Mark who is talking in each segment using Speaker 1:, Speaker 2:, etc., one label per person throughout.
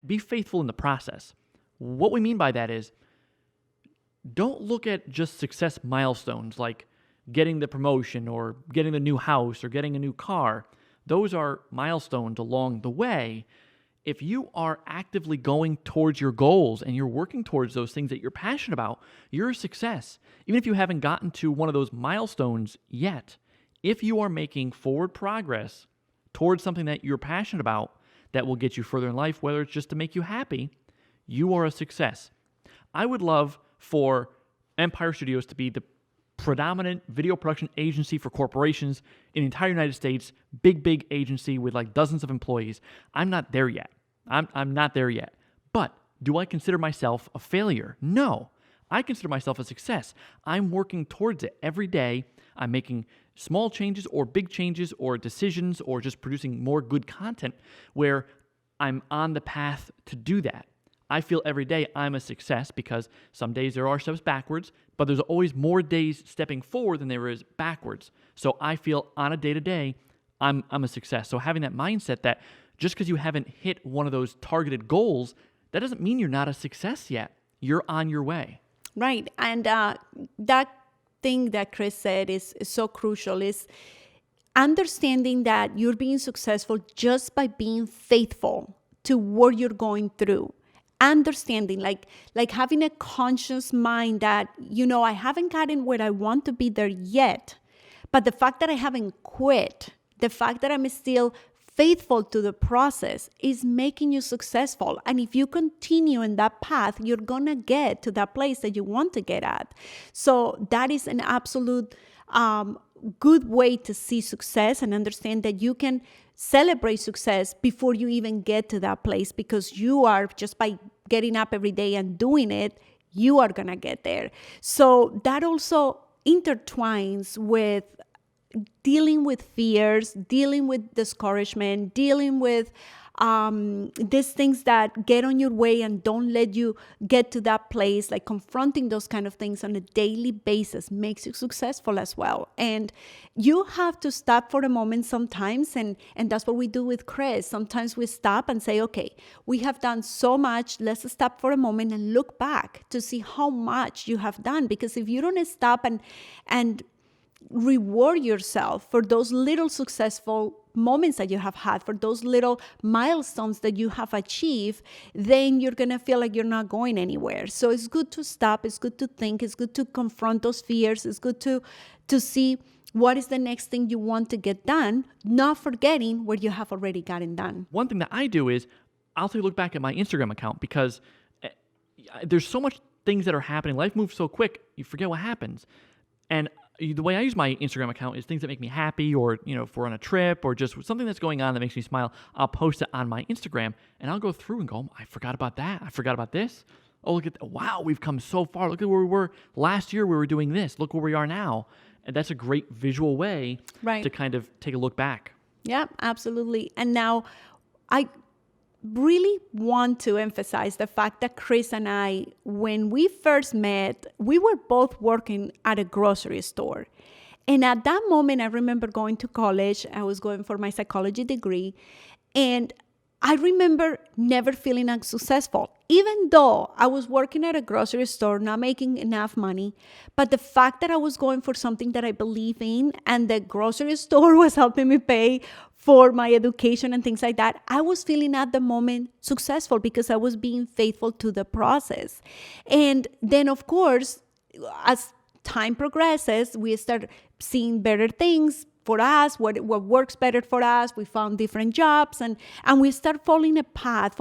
Speaker 1: be faithful in the process. What we mean by that is, don't look at just success milestones like getting the promotion or getting the new house or getting a new car. Those are milestones along the way. If you are actively going towards your goals and you're working towards those things that you're passionate about, you're a success. Even if you haven't gotten to one of those milestones yet, if you are making forward progress towards something that you're passionate about that will get you further in life, whether it's just to make you happy, you are a success. I would love for Empire Studios to be the predominant video production agency for corporations in the entire United States, big agency with like dozens of employees. I'm not there yet. I'm not there yet. But do I consider myself a failure? No. I consider myself a success. I'm working towards it every day. I'm making small changes or big changes or decisions or just producing more good content where I'm on the path to do that. I feel every day I'm a success because some days there are steps backwards, but there's always more days stepping forward than there is backwards. So I feel on a day-to-day, I'm a success. So having that mindset that just because you haven't hit one of those targeted goals, that doesn't mean you're not a success yet. You're on your way.
Speaker 2: Right. And that thing that Chris said is so crucial, is understanding that you're being successful just by being faithful to what you're going through. Understanding, like having a conscious mind that, I haven't gotten where I want to be there yet, but the fact that I haven't quit, the fact that I'm still faithful to the process is making you successful. And if you continue in that path, you're going to get to that place that you want to get at. So that is an absolute good way to see success and understand that you can celebrate success before you even get to that place, because you are, just by getting up every day and doing it, you are going to get there. So that also intertwines with dealing with fears, dealing with discouragement, dealing with these things that get on your way and don't let you get to that place. Like confronting those kind of things on a daily basis makes you successful as well. And you have to stop for a moment sometimes, and that's what we do with Chris. Sometimes we stop and say, okay, we have done so much. Let's stop for a moment and look back to see how much you have done. Because if you don't stop and reward yourself for those little successful moments that you have had, for those little milestones that you have achieved, then you're going to feel like you're not going anywhere. So it's good to stop. It's good to think. It's good to confront those fears. It's good to see what is the next thing you want to get done, not forgetting what you have already gotten done.
Speaker 1: One thing that I do is I'll take a look back at my Instagram account, because there's so much things that are happening. Life moves so quick, you forget what happens. And the way I use my Instagram account is things that make me happy, or, if we're on a trip or just something that's going on that makes me smile, I'll post it on my Instagram and I'll go through and go, I forgot about that. I forgot about this. Oh, look at that. Wow, we've come so far. Look at where we were last year. We were doing this. Look where we are now. And that's a great visual way to kind of take a look back.
Speaker 2: Yeah, absolutely. And now I really want to emphasize the fact that Chris and I, when we first met, we were both working at a grocery store. And at that moment, I remember going to college. I was going for my psychology degree. And I remember never feeling unsuccessful, even though I was working at a grocery store, not making enough money. But the fact that I was going for something that I believe in, and the grocery store was helping me pay for my education and things like that, I was feeling at the moment successful because I was being faithful to the process. And then, of course, as time progresses, we start seeing better things for us, what works better for us. We found different jobs, and we start following a path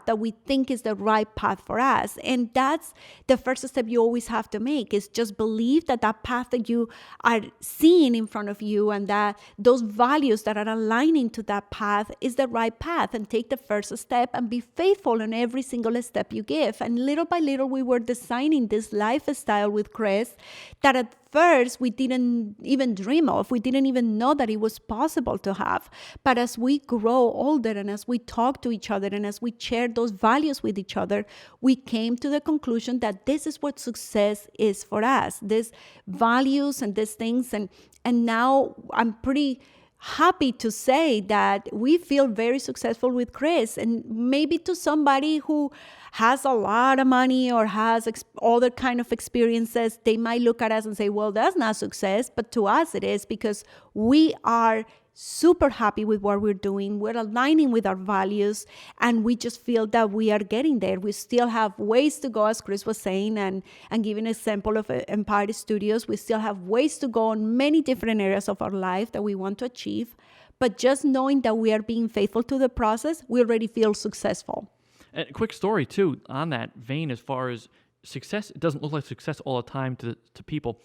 Speaker 2: that we think is the right path for us. And that's the first step you always have to make, is just believe that path that you are seeing in front of you, and that those values that are aligning to that path is the right path, and take the first step and be faithful in every single step you give. And little by little, we were designing this lifestyle with Chris that at first we didn't even dream of. We didn't even know that it was possible to have. But as we grow older, and as we talk to each other, and as we share those values with each other, we came to the conclusion that this is what success is for us, these values and these things. And now I'm pretty happy to say that we feel very successful with Chris. And maybe to somebody who has a lot of money or has other kind of experiences, they might look at us and say, well, that's not success. But to us, it is, because we are super happy with what we're doing. We're aligning with our values, and we just feel that we are getting there. We still have ways to go, as Chris was saying, and giving an example of Empire Studios. We still have ways to go in many different areas of our life that we want to achieve. But just knowing that we are being faithful to the process, we already feel successful.
Speaker 1: And a quick story, too, on that vein, as far as success. It doesn't look like success all the time to people.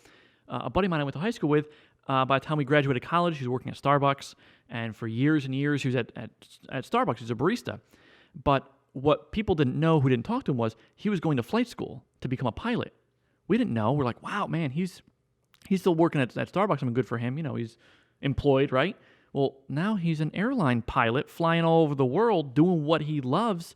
Speaker 1: A buddy of mine I went to high school with, by the time we graduated college, he was working at Starbucks. And for years and years, he was at Starbucks. He was a barista. But what people didn't know, who didn't talk to him, was he was going to flight school to become a pilot. We didn't know. We're like, wow, man, he's still working at Starbucks. I mean, good for him. He's employed, right? Well, now he's an airline pilot flying all over the world doing what he loves.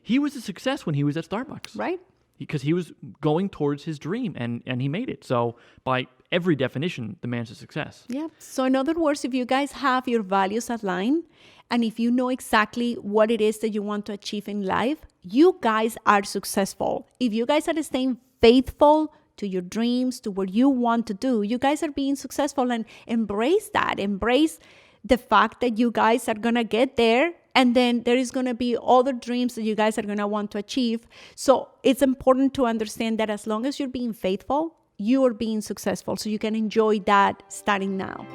Speaker 1: He was a success when he was at Starbucks.
Speaker 2: Right.
Speaker 1: Because he was going towards his dream, and he made it. So by every definition, the man's a success.
Speaker 2: Yeah. So in other words, if you guys have your values aligned, and if you know exactly what it is that you want to achieve in life, you guys are successful. If you guys are staying faithful to your dreams, to what you want to do, you guys are being successful, and embrace that. Embrace the fact that you guys are going to get there, and then there is going to be other dreams that you guys are going to want to achieve. So it's important to understand that as long as you're being faithful, you are being successful. So you can enjoy that starting now.